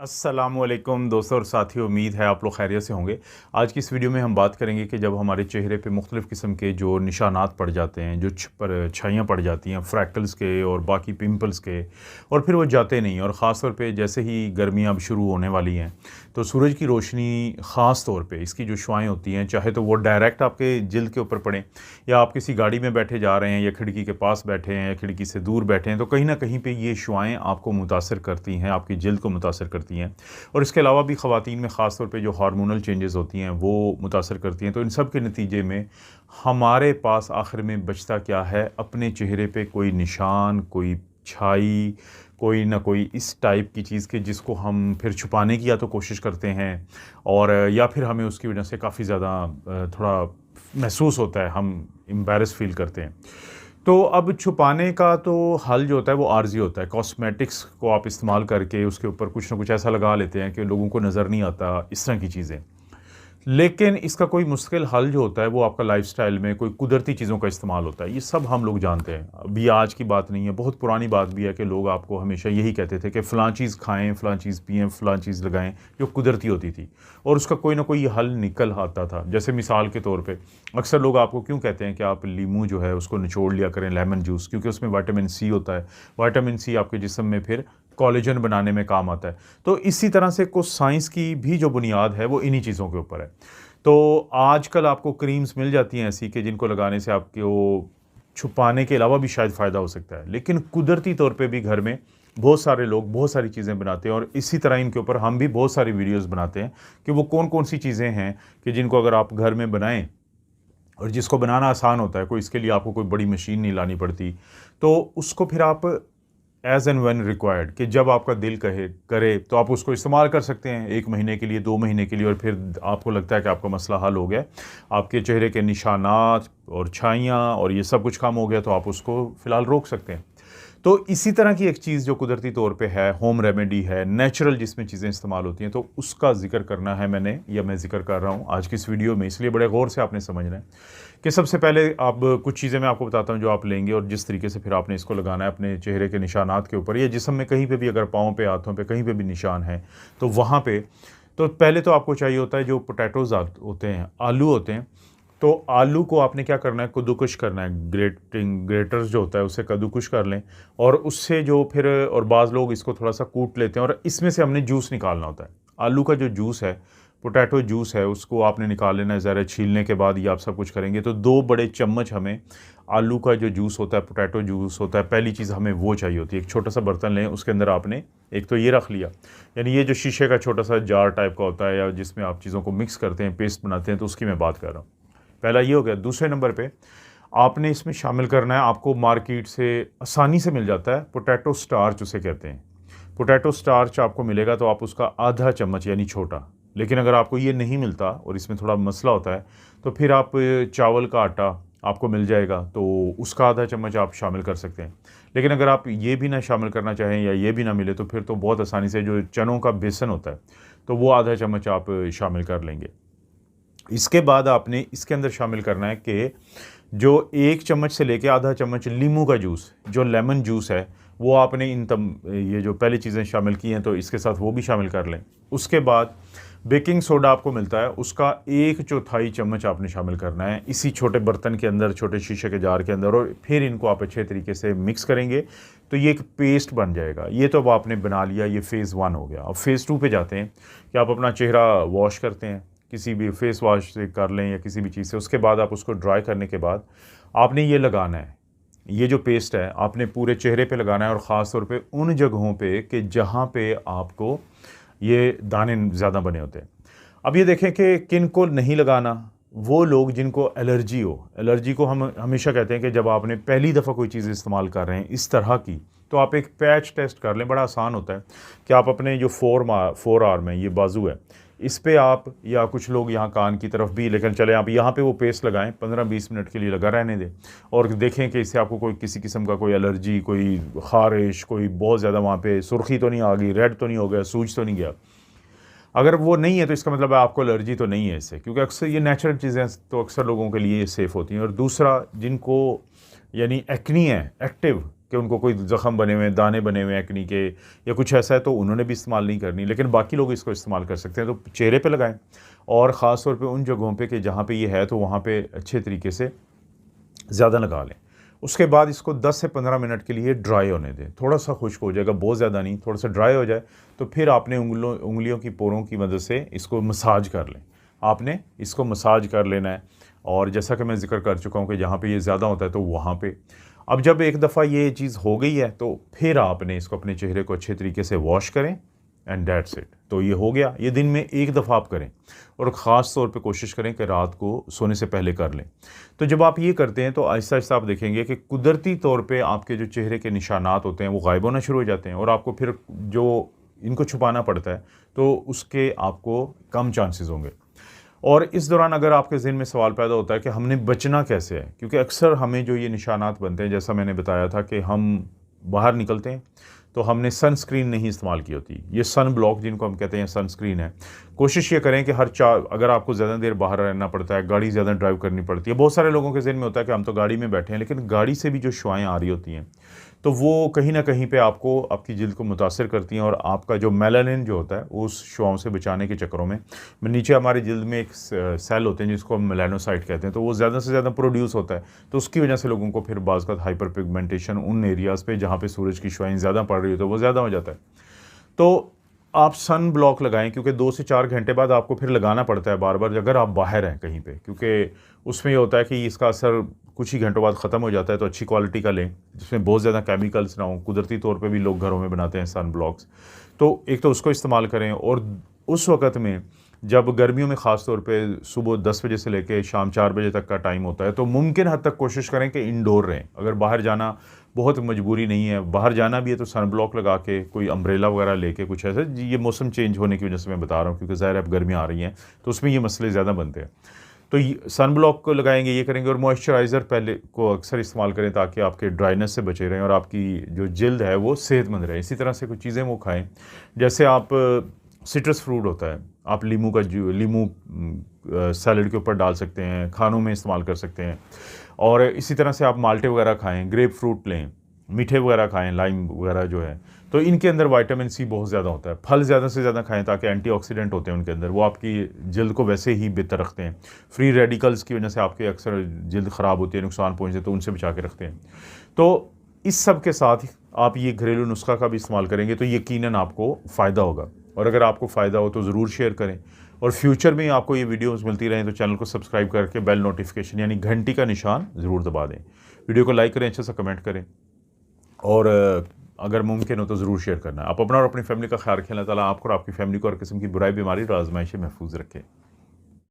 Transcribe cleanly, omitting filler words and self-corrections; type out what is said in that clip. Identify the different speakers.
Speaker 1: अस्सलामुअलैकुम दोस्तों और साथियों, उम्मीद है आप लोग खैरियत से होंगे। आज की इस वीडियो में हम बात करेंगे कि जब हमारे चेहरे पे मुख्तलिफ़ किस्म के जो निशानात पड़ जाते हैं, जो छाइयाँ पड़ जाती हैं फ्रैकल्स के और बाकी पिंपल्स के, और फिर वो जाते नहीं, और ख़ास तौर पे जैसे ही गर्मियाँ अब शुरू होने वाली हैं तो सूरज की रोशनी ख़ास तौर पे इसकी जो शुआएँ होती हैं, चाहे तो वो डायरेक्ट आपके जिल्द के ऊपर पड़ें या आप किसी गाड़ी में बैठे जा रहे हैं या खिड़की के पास बैठे हैं या खिड़की से दूर बैठे हैं, तो कहीं ना कहीं पे ये शुआएँ आपको मुतासर करती हैं, आपकी जिल्द को मुतासर करती हैं। और इसके अलावा भी ख़वातीन में ख़ास तौर पे जो हार्मोनल चेंजेस होती हैं वो मुतासर करती हैं। तो इन सब के नतीजे में हमारे पास आखिर में बचता क्या है? अपने चेहरे पे कोई निशान, कोई छाई, कोई ना कोई इस टाइप की चीज़ के जिसको हम फिर छुपाने की या तो कोशिश करते हैं, और या फिर हमें उसकी वजह से काफ़ी ज़्यादा थोड़ा महसूस होता है, हम एम्बैरेस फ़ील करते हैं। तो अब छुपाने का तो हल जो होता है वो आर्ज़ी होता है। कॉस्मेटिक्स को आप इस्तेमाल करके उसके ऊपर कुछ ना कुछ ऐसा लगा लेते हैं कि लोगों को नज़र नहीं आता, इस तरह की चीज़ें। लेकिन इसका कोई मुश्किल हल जो होता है वो आपका लाइफ़स्टाइल में कोई कुदरती चीज़ों का इस्तेमाल होता है। ये सब हम लोग जानते हैं। अभी आज की बात नहीं है, बहुत पुरानी बात भी है कि लोग आपको हमेशा यही कहते थे कि फ़लाँ चीज़ खाएँ, फ़लाँ चीज़ पिएँ, फ़लाँ चीज़ लगाएँ, जो कुदरती होती थी, और उसका कोई ना कोई हल निकल आता था। जैसे मिसाल के तौर पे अक्सर लोग आपको क्यों कहते हैं कि आप लीमू जो है उसको निचोड़ लिया करें, लेमन जूस, क्योंकि उसमें विटामिन सी होता है। विटामिन सी आपके जिस्म में फिर कोलेजन बनाने में काम आता है। तो इसी तरह से कुछ साइंस की भी जो बुनियाद है वो इन्हीं चीज़ों के ऊपर है। तो आजकल आपको क्रीम्स मिल जाती हैं ऐसी कि जिनको लगाने से आपको छुपाने के अलावा भी शायद फ़ायदा हो सकता है। लेकिन कुदरती तौर पे भी घर में बहुत सारे लोग बहुत सारी चीज़ें बनाते हैं, और इसी तरह इनके ऊपर हम भी बहुत सारी वीडियोज़ बनाते हैं कि वो कौन-कौन सी चीज़ें हैं कि जिनको अगर आप घर में बनाएँ और जिसको बनाना आसान होता है, कोई इसके लिए आपको कोई बड़ी मशीन नहीं लानी पड़ती। तो उसको फिर आप एज़ एंड व्हेन रिक्वायर्ड, कि जब आपका दिल कहे करे तो आप उसको इस्तेमाल कर सकते हैं 1 महीने के लिए, 2 महीने के लिए, और फिर आपको लगता है कि आपका मसला हल हो गया, आपके चेहरे के निशानात और छाइयाँ और ये सब कुछ कम हो गया, तो आप उसको फ़िलहाल रोक सकते हैं। तो इसी तरह की एक चीज़ जो कुदरती तौर पे है, होम रेमेडी है, नेचुरल जिसमें चीज़ें इस्तेमाल होती हैं, तो उसका ज़िक्र करना है मैंने, या मैं ज़िक्र कर रहा हूँ आज की इस वीडियो में। इसलिए बड़े गौर से आपने समझना है कि सबसे पहले आप कुछ चीज़ें मैं आपको बताता हूँ जो आप लेंगे, और जिस तरीके से फिर आपने इसको लगाना है अपने चेहरे के निशानात के ऊपर, या जिस्म में कहीं पे भी, अगर पाँव पे, हाथों पे, कहीं पे भी निशान है तो वहाँ पे। तो पहले तो आपको चाहिए होता है जो पोटैटोज़ होते हैं, आलू होते हैं। तो आलू को आपने क्या करना है, कद्दूकश करना है, ग्रेटर्स जो होता है उससे कद्दूकश कर लें, और उससे जो फिर, और बाज़ लोग इसको थोड़ा-सा कूट लेते हैं, और इसमें से हमने जूस निकालना होता है। आलू का जो जूस है, पोटैटो जूस है, उसको आपने निकाल लेना है। ज़रा छीलने के बाद ये आप सब कुछ करेंगे तो 2 बड़े चम्मच हमें आलू का जो जूस होता है, पोटैटो जूस होता है, पहली चीज़ हमें वो चाहिए होती है। एक छोटा-सा बर्तन लें, उसके अंदर आपने एक तो ये रख लिया, यानी ये जो शीशे का छोटा-सा जार टाइप का होता है, या जिसमें आप चीज़ों को मिक्स करते हैं, पेस्ट बनाते हैं, तो उसकी मैं बात कर रहा हूँ। पहला ये हो गया। दूसरे नंबर पे आपने इसमें शामिल करना है, आपको मार्केट से आसानी से मिल जाता है, पोटैटो स्टार्च उसे कहते हैं। पोटैटो स्टार्च आपको मिलेगा तो आप उसका आधा चम्मच, यानी छोटा। लेकिन अगर आपको ये नहीं मिलता और इसमें थोड़ा मसला होता है, तो फिर आप चावल का आटा आपको मिल जाएगा, तो उसका आधा चम्मच आप शामिल कर सकते हैं। लेकिन अगर आप ये भी ना शामिल करना चाहें या ये भी ना मिले, तो फिर तो बहुत आसानी से जो चनों का बेसन होता है, तो वो आधा चम्मच आप शामिल कर लेंगे। इसके बाद आपने इसके अंदर शामिल करना है कि जो 1 चम्मच से लेके आधा चम्मच लीमू का जूस, जो लेमन जूस है, वो आपने ये जो पहली चीज़ें शामिल की हैं, तो इसके साथ वो भी शामिल कर लें। उसके बाद बेकिंग सोडा आपको मिलता है, उसका 1/4 चम्मच आपने शामिल करना है इसी छोटे बर्तन के अंदर, छोटे शीशे के जार के अंदर, और फिर इनको आप अच्छे तरीके से मिक्स करेंगे तो ये एक पेस्ट बन जाएगा। ये तो अब आपने बना लिया, ये फ़ेज़ 1 हो गया। अब फ़ेज़ 2 पे जाते हैं कि आप अपना चेहरा वॉश करते हैं, किसी भी फेस वॉश से कर लें या किसी भी चीज़ से। उसके बाद आप उसको ड्राई करने के बाद आपने ये लगाना है, ये जो पेस्ट है आपने पूरे चेहरे पे लगाना है, और ख़ास तौर पे उन जगहों पे कि जहाँ पे आपको ये दाने ज़्यादा बने होते हैं। अब ये देखें कि किन को नहीं लगाना, वो लोग जिनको एलर्जी हो। एलर्जी को हम हमेशा कहते हैं कि जब आपने पहली दफ़ा कोई चीज़ इस्तेमाल कर रहे हैं इस तरह की, तो आप एक पैच टेस्ट कर लें। बड़ा आसान होता है कि आप अपने जो फोर आर्म है, ये बाजू है, इस पे आप, या कुछ लोग यहाँ कान की तरफ भी, लेकिन चले आप यहाँ पे वो पेस्ट लगाएं, 15-20 मिनट के लिए लगा रहने दें, और देखें कि इससे आपको कोई किसी किस्म का कोई एलर्जी, कोई ख़ारिश, कोई बहुत ज़्यादा वहाँ पे सुर्खी तो नहीं आ गई, रेड तो नहीं हो गया, सूज तो नहीं गया। अगर वो नहीं है तो इसका मतलब है आपको एलर्जी तो नहीं है इससे, क्योंकि अक्सर ये नेचुरल चीज़ें तो अक्सर लोगों के लिए सेफ़ होती हैं। और दूसरा, जिनको यानी एक्नी है, एक्टिव, कि उनको कोई ज़ख़म बने हुए हैं, दाने बने हुए हैं एक्नी के या कुछ ऐसा है, तो उन्होंने भी इस्तेमाल नहीं करनी, लेकिन बाकी लोग इसको इस्तेमाल कर सकते हैं। तो चेहरे पे लगाएं और ख़ास तौर पे उन जगहों पे कि जहाँ पे ये है, तो वहाँ पे अच्छे तरीके से ज़्यादा लगा लें। उसके बाद इसको 10 से 15 मिनट के लिए ड्राई होने दें। थोड़ा सा खुश्क हो जाएगा, बहुत ज़्यादा नहीं, थोड़ा सा ड्राई हो जाए तो फिर आपने उंगलियों की पोरों की मदद से इसको मसाज कर लें। आपने इसको मसाज कर लेना है, और जैसा कि मैं ज़िक्र कर चुका हूँ कि जहाँ पे ये ज़्यादा होता है तो वहाँ पे अब जब एक दफ़ा ये चीज़ हो गई है तो फिर आपने इसको अपने चेहरे को अच्छे तरीके से वॉश करें एंड दैट्स इट। तो ये हो गया। ये दिन में एक दफ़ा आप करें और ख़ास तौर पे कोशिश करें कि रात को सोने से पहले कर लें। तो जब आप ये करते हैं तो आहिस्ता आहिस्ता आप देखेंगे कि कुदरती तौर पे आपके जो चेहरे के निशानात होते हैं वो गायब होना शुरू हो जाते हैं, और आपको फिर जो इनको छुपाना पड़ता है तो उसके आपको कम चांसेस होंगे। और इस दौरान अगर आपके ज़हन में सवाल पैदा होता है कि हमने बचना कैसे है, क्योंकि अक्सर हमें जो ये निशानात बनते हैं, जैसा मैंने बताया था कि हम बाहर निकलते हैं तो हमने सनस्क्रीन नहीं इस्तेमाल की होती। ये सन ब्लॉक जिनको हम कहते हैं सनस्क्रीन है। कोशिश ये करें कि अगर आपको ज़्यादा देर बाहर रहना पड़ता है, गाड़ी ज़्यादा ड्राइव करनी पड़ती है, बहुत सारे लोगों के ज़हन में होता है कि हम तो गाड़ी में बैठे हैं, लेकिन गाड़ी से भी जो शुआएँ आ रही होती हैं तो वो कहीं ना कहीं पे आपको आपकी जिल्द को मुतासर करती हैं, और आपका जो मेलानिन जो होता है उस शुआओं से बचाने के चक्करों में नीचे हमारी जिल्द में एक सेल होते हैं जिसको हम मेलानोसाइट कहते हैं, तो वो ज़्यादा से ज़्यादा प्रोड्यूस होता है। तो उसकी वजह से लोगों को फिर बाज़ का हाइपर पिगमेंटेशन उन एरियाज़ पे जहाँ पे सूरज की शुआएँ ज़्यादा पड़ रही होती है वो ज़्यादा हो जाता है। तो आप सन ब्लॉक लगाएं, क्योंकि 2 से 4 घंटे बाद आपको फिर लगाना पड़ता है बार बार अगर आप बाहर हैं कहीं पे, क्योंकि उसमें ये होता है कि इसका असर कुछ ही घंटों बाद ख़त्म हो जाता है। तो अच्छी क्वालिटी का लें जिसमें बहुत ज़्यादा केमिकल्स ना हो। कुदरती तौर पे भी लोग घरों में बनाते हैं सन ब्लॉक्स, तो एक तो उसको इस्तेमाल करें। और उस वक़्त में जब गर्मियों में ख़ास तौर पे सुबह 10 बजे से लेकर शाम 4 बजे तक का टाइम होता है, तो मुमकिन हद तक कोशिश करें कि इंडोर रहें। अगर बाहर जाना बहुत मजबूरी नहीं है, बाहर जाना भी है, तो सन ब्लॉक लगा के कोई अम्ब्रेला वगैरह लेके कुछ ऐसे, ये मौसम चेंज होने की वजह से मैं बता रहा हूँ, क्योंकि ज़ाहिर है अब गर्मियाँ आ रही हैं तो उसमें ये मसले ज़्यादा बनते हैं। तो सन ब्लॉक को लगाएंगे, ये करेंगे, और मॉइस्चराइज़र पहले को अक्सर इस्तेमाल करें ताकि आपके ड्राइनेस से बचे रहें और आपकी जो जिल्द है वो सेहतमंद रहे। इसी तरह से कुछ चीज़ें वो खाएँ, जैसे आप सिट्रस फ्रूट होता है, आप लीमू सैलड के ऊपर डाल सकते हैं, खानों में इस्तेमाल कर सकते हैं। और इसी तरह से आप माल्टे वगैरह खाएँ, ग्रेप फ्रूट लें, मीठे वगैरह खाएँ, लाइम वगैरह जो है, तो इनके अंदर विटामिन सी बहुत ज़्यादा होता है। फल ज़्यादा से ज़्यादा खाएँ ताकि एंटीऑक्सीडेंट होते हैं उनके अंदर, वो आपकी जिल्द को वैसे ही बेहतर रखते हैं। फ्री रेडिकल्स की वजह से आपके अक्सर जिल्द ख़राब होती है, नुकसान पहुँचते, तो उनसे बचा के रखते हैं। तो इस सब के साथ आप ये घरेलू नुस्खा का भी इस्तेमाल करेंगे तो यकीनन आपको फ़ायदा होगा। और अगर आपको फ़ायदा हो तो ज़रूर शेयर करें, और फ्यूचर में आपको ये वीडियोस मिलती रहें तो चैनल को सब्सक्राइब करके बेल नोटिफिकेशन यानी घंटी का निशान ज़रूर दबा दें। वीडियो को लाइक करें, अच्छा सा कमेंट करें, और अगर मुमकिन हो तो ज़रूर शेयर करना। आप अपना और अपनी फैमिली का ख्याल रखें। अल्लाह ताला आपको और आपकी फैमिली को हर किस्म की बुराई, बीमारी और आजमाइश से महफूज रखें।